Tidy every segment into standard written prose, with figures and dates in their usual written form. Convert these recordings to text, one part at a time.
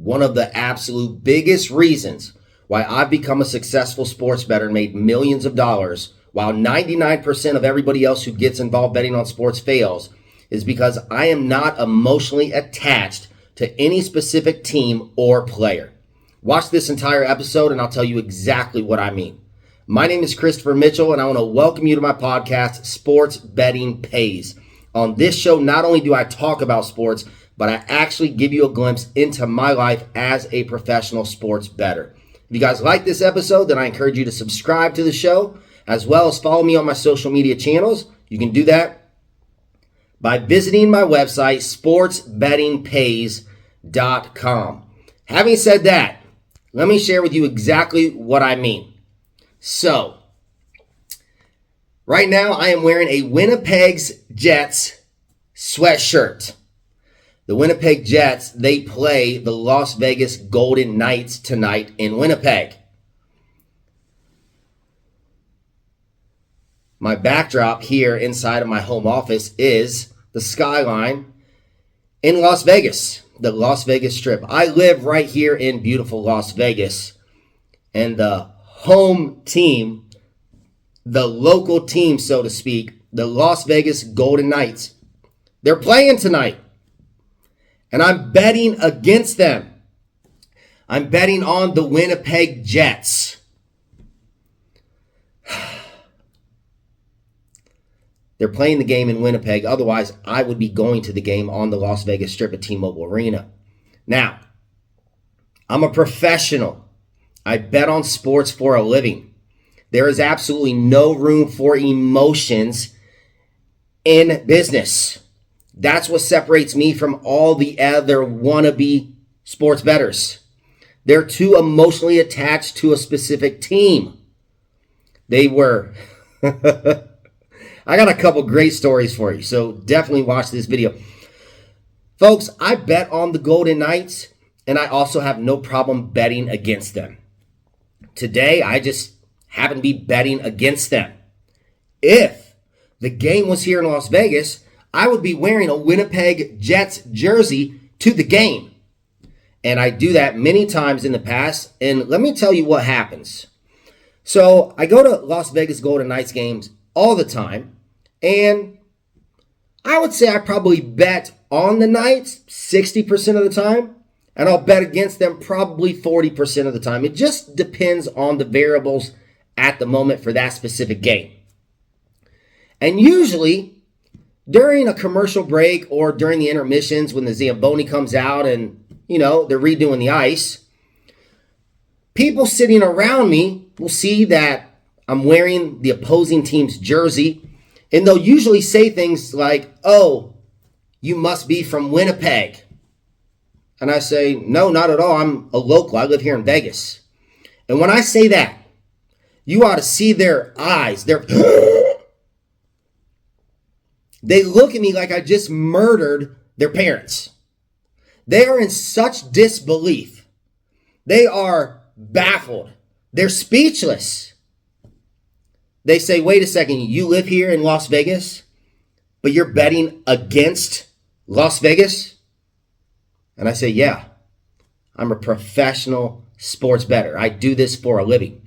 one of the absolute biggest reasons why I've become a successful sports bettor and made millions of dollars while 99% of everybody else who gets involved betting on sports fails is because I am not emotionally attached to any specific team or player. Watch this entire episode and I'll tell you exactly what I mean. My name is Christopher Mitchell and I want to welcome you to my podcast, Sports Betting Pays. On this show, not only do I talk about sports, but I actually give you a glimpse into my life as a professional sports bettor. If you guys like this episode, then I encourage you to subscribe to the show, as well as follow me on my social media channels. You can do that by visiting my website, sportsbettingpays.com. Having said that, let me share with you exactly what I mean. So, right now I am wearing a Winnipeg Jets sweatshirt. The Winnipeg Jets, they play the Las Vegas Golden Knights tonight in Winnipeg. My backdrop here inside of my home office is the skyline in Las Vegas, the Las Vegas Strip. I live right here in beautiful Las Vegas, and the home team, the local team, so to speak, the Las Vegas Golden Knights, they're playing tonight. And I'm betting against them. I'm betting on the Winnipeg Jets. They're playing the game in Winnipeg. Otherwise, I would be going to the game on the Las Vegas Strip at T-Mobile Arena. Now, I'm a professional. I bet on sports for a living. There is absolutely no room for emotions in business. That's what separates me from all the other wannabe sports bettors. They're too emotionally attached to a specific team. They were. I got a couple great stories for you, so definitely watch this video. Folks, I bet on the Golden Knights, and I also have no problem betting against them. Today, I just happen to be betting against them. If the game was here in Las Vegas, I would be wearing a Winnipeg Jets jersey to the game. And I do that many times in the past. And let me tell you what happens. So I go to Las Vegas Golden Knights games all the time. And I would say I probably bet on the Knights 60% of the time. And I'll bet against them probably 40% of the time. It just depends on the variables at the moment for that specific game. And usually, during a commercial break or during the intermissions when the Zamboni comes out and, they're redoing the ice, people sitting around me will see that I'm wearing the opposing team's jersey, and they'll usually say things like, "Oh, you must be from Winnipeg." And I say, "No, not at all. I'm a local. I live here in Vegas." And when I say that, you ought to see their eyes. They look at me like I just murdered their parents. They are in such disbelief. They are baffled. They're speechless. They say, "Wait a second, you live here in Las Vegas, but you're betting against Las Vegas?" And I say, "Yeah, I'm a professional sports bettor. I do this for a living."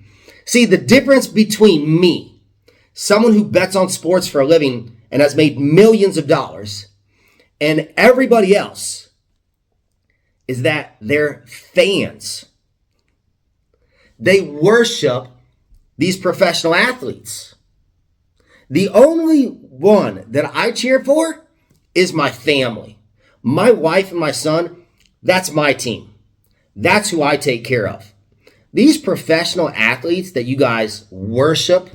See, the difference between me, someone who bets on sports for a living and has made millions of dollars, and everybody else, is that they're fans. They worship these professional athletes. The only one that I cheer for is my family. My wife and my son, that's my team. That's who I take care of. These professional athletes that you guys worship,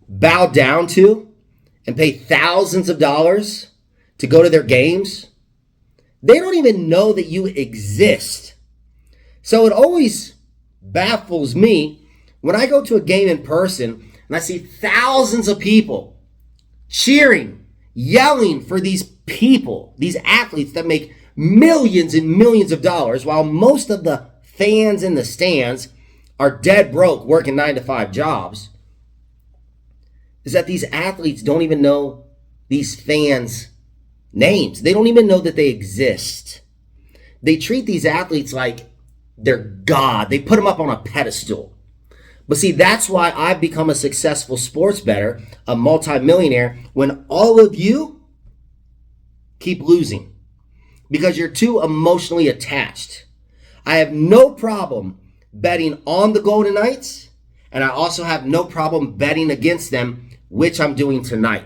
bow down to, and pay thousands of dollars to go to their games, they don't even know that you exist. So it always baffles me when I go to a game in person and I see thousands of people cheering, yelling for these people, these athletes that make millions and millions of dollars, while most of the fans in the stands are dead broke working 9-to-5 jobs, is that these athletes don't even know these fans' names. They don't even know that they exist. they treat these athletes like they're God. They put them up on a pedestal. But see, that's why I've become a successful sports bettor, a multimillionaire, when all of you keep losing because you're too emotionally attached. I have no problem betting on the Golden Knights, and I also have no problem betting against them, which I'm doing tonight.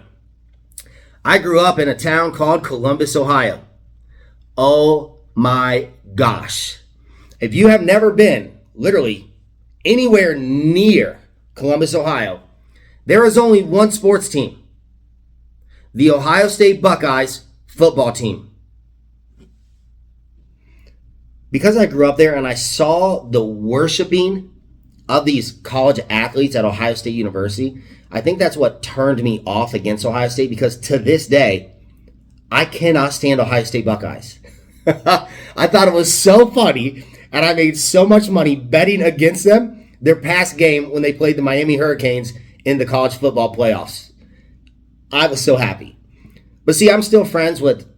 I grew up in a town called Columbus, Ohio. Oh my gosh. If you have never been, literally, anywhere near Columbus, Ohio, there is only one sports team. The Ohio State Buckeyes football team. Because I grew up there and I saw the worshiping of these college athletes at Ohio State University, I think that's what turned me off against Ohio State, because to this day, I cannot stand Ohio State Buckeyes. I thought it was so funny, and I made so much money betting against them their past game when they played the Miami Hurricanes in the college football playoffs. I was so happy. But see, I'm still friends with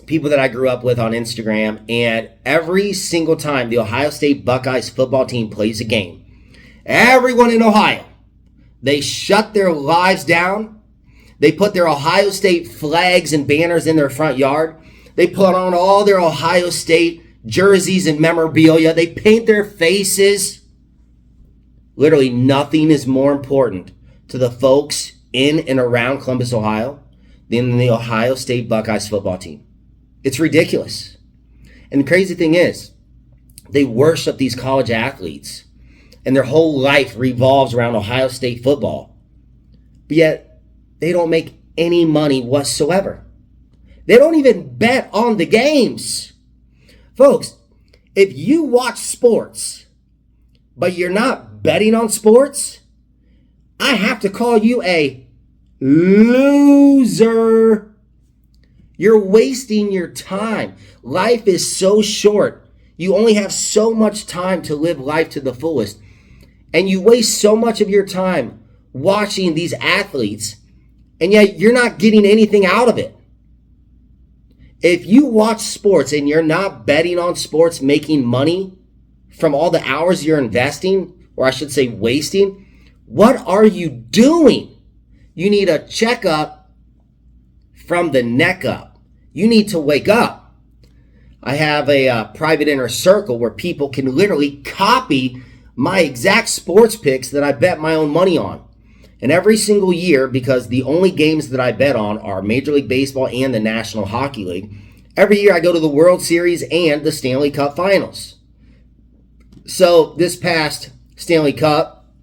people that I grew up with on Instagram, and every single time the Ohio State Buckeyes football team plays a game, everyone in Ohio, they shut their lives down. They put their Ohio State flags and banners in their front yard. They put on all their Ohio State jerseys and memorabilia. They paint their faces. Literally nothing is more important to the folks in and around Columbus, Ohio, than the Ohio State Buckeyes football team. It's ridiculous. And the crazy thing is, they worship these college athletes, and their whole life revolves around Ohio State football. But yet, they don't make any money whatsoever. They don't even bet on the games. Folks, if you watch sports, but you're not betting on sports, I have to call you a loser. You're wasting your time. Life is so short. You only have so much time to live life to the fullest. And you waste so much of your time watching these athletes, and yet you're not getting anything out of it. If you watch sports and you're not betting on sports, making money from all the hours you're investing, or I should say wasting, what are you doing? You need a checkup from the neck up. You need to wake up. I have a private inner circle where people can literally copy my exact sports picks that I bet my own money on. And every single year, because the only games that I bet on are Major League Baseball and the National Hockey League, every year I go to the World Series and the Stanley Cup Finals. So this past Stanley Cup,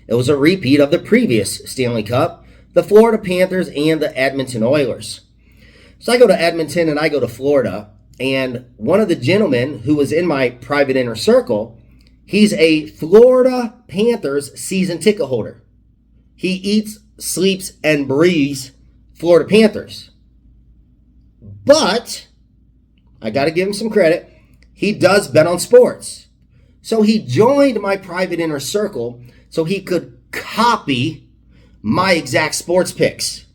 it was a repeat of the previous Stanley Cup, the Florida Panthers and the Edmonton Oilers. So I go to Edmonton and I go to Florida, and one of the gentlemen who was in my private inner circle, he's a Florida Panthers season ticket holder. He eats, sleeps, and breathes Florida Panthers. But, I got to give him some credit, he does bet on sports. So he joined my private inner circle so he could copy my exact sports picks.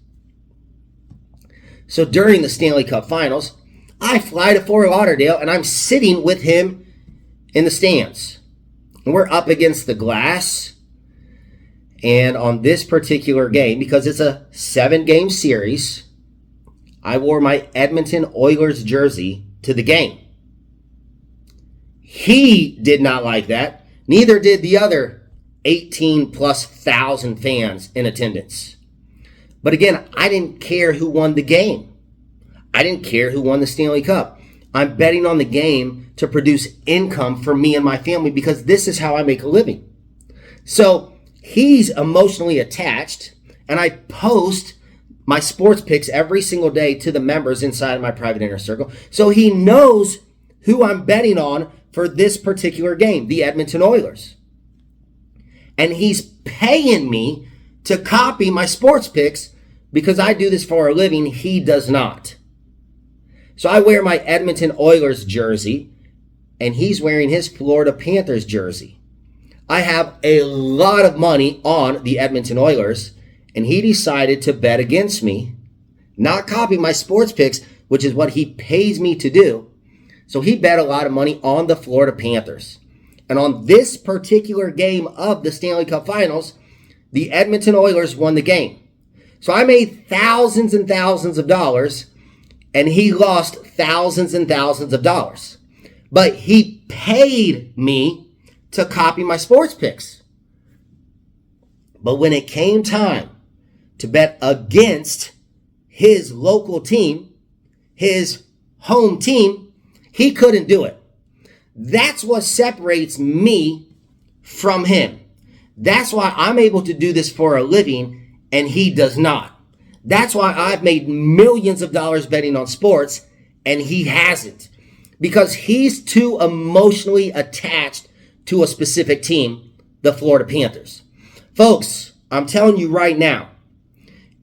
So during the Stanley Cup Finals, I fly to Fort Lauderdale and I'm sitting with him in the stands. And we're up against the glass. And on this particular game, because it's a 7-game series, I wore my Edmonton Oilers jersey to the game. He did not like that. Neither did the other 18,000+ fans in attendance. But again, I didn't care who won the game. I didn't care who won the Stanley Cup. I'm betting on the game to produce income for me and my family, because this is how I make a living. So he's emotionally attached, and I post my sports picks every single day to the members inside of my private inner circle. So he knows who I'm betting on for this particular game, the Edmonton Oilers. And he's paying me to copy my sports picks because I do this for a living. He does not. So I wear my Edmonton Oilers jersey, and he's wearing his Florida Panthers jersey. I have a lot of money on the Edmonton Oilers, and he decided to bet against me, not copy my sports picks, which is what he pays me to do. So he bet a lot of money on the Florida Panthers. And on this particular game of the Stanley Cup Finals, the Edmonton Oilers won the game. So I made thousands and thousands of dollars, and he lost thousands and thousands of dollars. But he paid me to copy my sports picks. But when it came time to bet against his local team, his home team, he couldn't do it. That's what separates me from him. That's why I'm able to do this for a living and he does not. That's why I've made millions of dollars betting on sports and he hasn't. Because he's too emotionally attached to a specific team, the Florida Panthers. Folks, I'm telling you right now,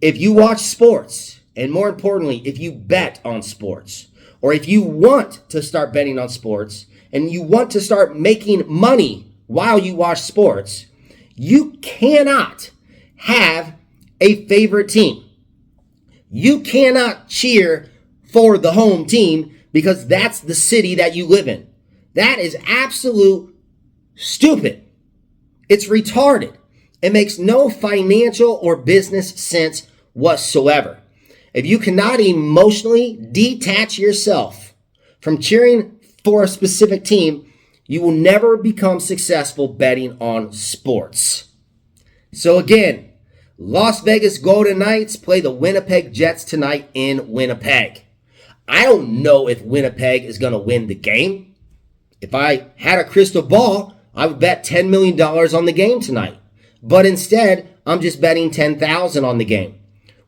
if you watch sports, and more importantly, if you bet on sports, or if you want to start betting on sports, and you want to start making money while you watch sports, you cannot have a favorite team. You cannot cheer for the home team because that's the city that you live in. That is absolute stupid. It's retarded. It makes no financial or business sense whatsoever. If you cannot emotionally detach yourself from cheering for a specific team, you will never become successful betting on sports. So again, Las Vegas Golden Knights play the Winnipeg Jets tonight in Winnipeg. I don't know if Winnipeg is going to win the game. If I had a crystal ball, I would bet $10 million on the game tonight. But instead, I'm just betting $10,000 on the game.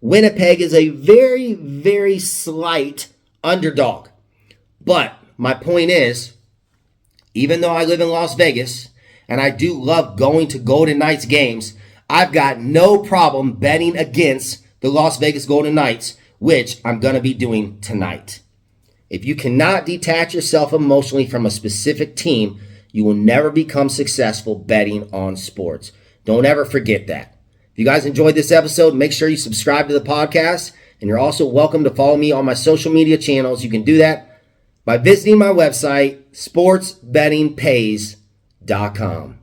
Winnipeg is a very, very slight underdog. But my point is, even though I live in Las Vegas, and I do love going to Golden Knights games, I've got no problem betting against the Las Vegas Golden Knights, which I'm going to be doing tonight. If you cannot detach yourself emotionally from a specific team, you will never become successful betting on sports. Don't ever forget that. If you guys enjoyed this episode, make sure you subscribe to the podcast, and you're also welcome to follow me on my social media channels. You can do that by visiting my website, sportsbettingpays.com.